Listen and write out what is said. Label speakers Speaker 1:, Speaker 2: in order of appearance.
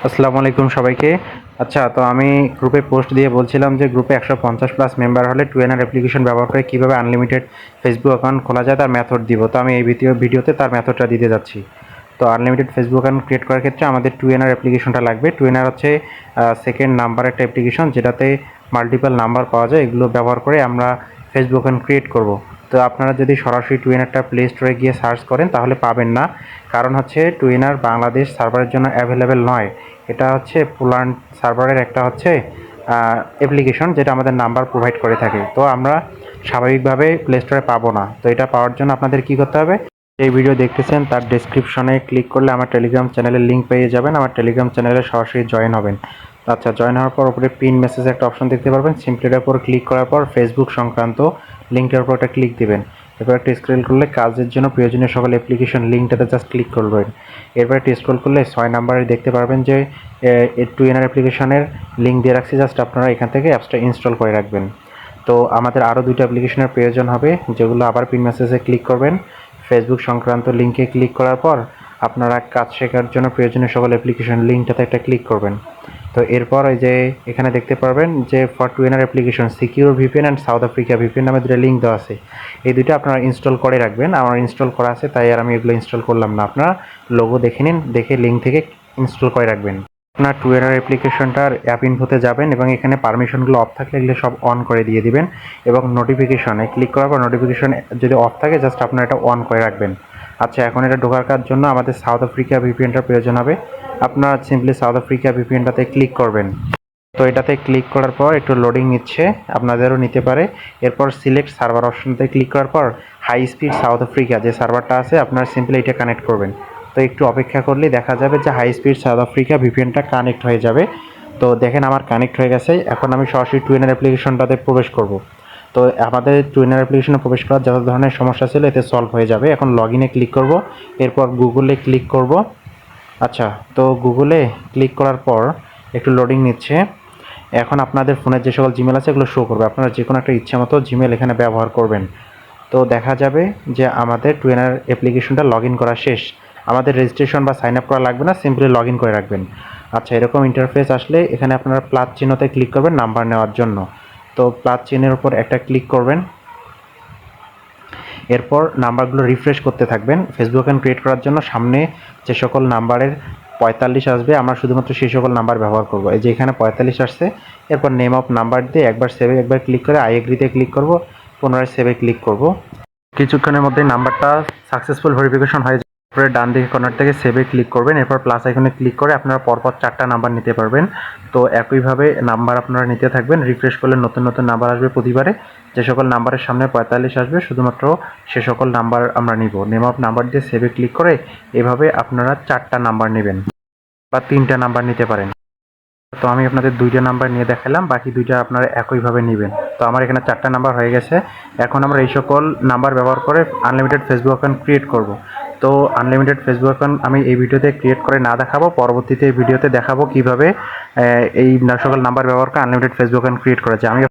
Speaker 1: আসসালামু আলাইকুম সবাইকে। আচ্ছা, তো আমি গ্রুপে পোস্ট দিয়ে বলছিলাম যে গ্রুপে 150 প্লাস মেম্বার হলে টুয়েনার অ্যাপ্লিকেশন ব্যবহার করে কীভাবে আনলিমিটেড ফেসবুক অ্যাকাউন্ট খোলা যায় তার মেথড দিব। তো আমি এই ভিডিওতে তার মেথডটা দিতে যাচ্ছি। তো আনলিমিটেড ফেসবুক অ্যাকাউন্ট ক্রিয়েট করার ক্ষেত্রে আমাদের টুয়েনার অ্যাপ্লিকেশনটা লাগবে। টুয়েনার হচ্ছে সেকেন্ড নাম্বার একটা অ্যাপ্লিকেশন, যেটাতে মাল্টিপল নাম্বার পাওয়া যায়। এগুলো ব্যবহার করে আমরা ফেসবুক অ্যাকাউন্ট ক্রিয়েট করব। তো আপনারা যদি সরাসরি টুয়েনারটা প্লে স্টোরে গিয়ে সার্চ করেন তাহলে পাবেন না, কারণ হচ্ছে টুয়েনার বাংলাদেশ সার্ভারের জন্য অ্যাভেলেবেল নয়। এটা হচ্ছে পোল্যান্ড সার্ভারের একটা হচ্ছে অ্যাপ্লিকেশন, যেটা আমাদের নাম্বার প্রোভাইড করে থাকে। তো আমরা স্বাভাবিকভাবে প্লে স্টোরে পাবো না। তো এটা পাওয়ার জন্য আপনাদের কী করতে হবে, এই ভিডিও দেখতেছেন তার ডেসক্রিপশনে ক্লিক করলে আমার টেলিগ্রাম চ্যানেলের লিঙ্ক পেয়ে যাবেন। আমার টেলিগ্রাম চ্যানেলে সরাসরি জয়েন হবেন। আচ্ছা, জয়েন হওয়ার পর উপরে পিন মেসেজ একটা অপশন দেখতে পারবেন। সিম্পলিটার উপর ক্লিক করার পর ফেসবুক সংক্রান্ত লিঙ্কের উপর একটা ক্লিক দিবেন। এরপর একটা স্ক্রল করলে কাজের জন্য প্রয়োজনীয় সকল অ্যাপ্লিকেশন লিঙ্কটাতে জাস্ট ক্লিক করবেন। এরপর একটা স্ক্রল করলে 6 নাম্বারে দেখতে পারবেন যে টুয়েনার অ্যাপ্লিকেশনের লিঙ্ক দিয়ে রাখছি। জাস্ট আপনারা এখান থেকে অ্যাপসটা ইনস্টল করে রাখবেন। তো আমাদের আরও দুটো অ্যাপ্লিকেশনের প্রয়োজন হবে, যেগুলো আবার পিন মেসেজে ক্লিক করবেন। ফেসবুক সংক্রান্ত লিঙ্কে ক্লিক করার পর আপনারা কাজ শেখার জন্য প্রয়োজনীয় সকল অ্যাপ্লিকেশন লিঙ্কটাতে একটা ক্লিক করবেন। তো এরপর এই যে এখানে দেখতে পারবেন যে ফর টুয়েনার application secure VPN and South Africa VPN নামে দুটো লিঙ্ক দেওয়া আছে। এই দুটো আপনারা ইনস্টল করে রাখবেন। আমার ইনস্টল করা আছে, তাই আর আমি এগুলো ইনস্টল করলাম না। আপনারা লোগো দেখে নিন, দেখে লিঙ্ক থেকে ইনস্টল করে রাখবেন। আপনার টুয়েনার অ্যাপ্লিকেশনটার অ্যাপ ইনফোতে যাবেন এবং এখানে পারমিশনগুলো অফ থাকলে এগুলো সব অন করে দিয়ে দিবেন। এবং নোটিফিকেশনে ক্লিক করার পর নোটিফিকেশন যদি অফ থাকে জাস্ট আপনারা এটা অন করে রাখবেন। আচ্ছা, এখন এটা ঢোকার জন্য আমাদের সাউথ আফ্রিকা ভিপিএনটার প্রয়োজন হবে। আপনারা সিম্পলি সাউথ আফ্রিকা ভিপিএনটাতে ক্লিক করবেন। তো এটাতে ক্লিক করার পর একটু লোডিং নিচ্ছে, আপনাদেরও নিতে পারে। এরপর সিলেক্ট সার্ভার অপশনতে ক্লিক করার পর হাই স্পিড সাউথ আফ্রিকা যে সার্ভারটা আছে আপনারা সিম্পলি এটা কানেক্ট করবেন। তো একটু অপেক্ষা করলেই দেখা যাবে যে হাই স্পিড সাউথ আফ্রিকা ভিপিএনটা কানেক্ট হয়ে যাবে। তো দেখেন আমার কানেক্ট হয়ে গেছে। এখন আমি সরাসরি টুয়েনার অ্যাপ্লিকেশনটাতে প্রবেশ করব। তো আমাদের টুয়েনার অ্যাপ্লিকেশনে প্রবেশ করার যত ধরনের সমস্যা ছিল এতে সলভ হয়ে যাবে। এখন লগ ইনে ক্লিক করব, এরপর গুগলে ক্লিক করব। আচ্ছা, তো গুগলে ক্লিক করার পর একটু লোডিং নিচ্ছে। এখন আপনাদের ফোনের যে সকল জিমেল আছে এগুলো শো করবে। আপনারা যে কোনো একটা ইচ্ছা মতো জিমেল এখানে ব্যবহার করবেন। তো দেখা যাবে যে আমাদের টুয়েনার অ্যাপ্লিকেশনটা লগ ইন করা শেষ। আমাদের রেজিস্ট্রেশন বা সাইন আপ করা লাগবে না, সিম্পলি লগ ইন করে রাখবেন। আচ্ছা, এরকম ইন্টারফেস আসলে এখানে আপনারা প্লাস চিহ্নতে ক্লিক করবেন নাম্বার নেওয়ার জন্য। তো প্লাস চিহ্নের উপর একটা ক্লিক করবেন। এরপর নাম্বারগুলো রিফ্রেশ করতে থাকবেন। ফেসবুক অ্যাকাউন্ট ক্রিয়েট করার জন্য সামনে যে সকল নাম্বারের 45 আসবে আমরা শুধুমাত্র সেই সকল নাম্বার ব্যবহার করব। এই যে এখানে 45 আসছে। এরপর নেম অফ নাম্বার দিয়ে একবার সেভে একবার ক্লিক করে আই এগ্রিতে ক্লিক করব, পুনরায় সেভে ক্লিক করব। কিছুক্ষণের মধ্যে নাম্বারটা সাকসেসফুল ভেরিফিকেশন হয়ে যাবে। তারপরে ডান দিকে কর্নার থেকে সেভে ক্লিক করবেন। এরপর প্লাস আইকনে ক্লিক করে আপনারা পরপর 4টা নাম্বার নিতে পারবেন। তো একইভাবে নাম্বার আপনারা নিতে থাকবেন। রিফ্রেশ করলে নতুন নতুন নাম্বার আসবে প্রতিবারে। যে সকল নাম্বারের সামনে 45 আসবে শুধুমাত্র সে সকল নাম্বার আমরা নিব। নেম অফ নাম্বার দিয়ে সেভে ক্লিক করে এভাবে আপনারা 4টা নাম্বার নেবেন বা 3টা নাম্বার নিতে পারেন। তো আমি আপনাদের 2টা নাম্বার নিয়ে দেখালাম, বাকি 2টা আপনারা একইভাবে নেবেন। তো আমার এখানে 4টা নাম্বার হয়ে গেছে। এখন আমরা এই সকল নাম্বার ব্যবহার করে আনলিমিটেড ফেসবুক অ্যাকাউন্ট ক্রিয়েট করব। তো আনলিমিটেড ফেসবুক অ্যাকাউন্ট আমি এই ভিডিওতে ক্রিয়েট করে না দেখাবো, পরবর্তীতে এই ভিডিওতে দেখাবো কীভাবে এই সকল নাম্বার ব্যবহার করে আনলিমিটেড ফেসবুক অ্যাকাউন্ট ক্রিয়েট করা যায়। আমি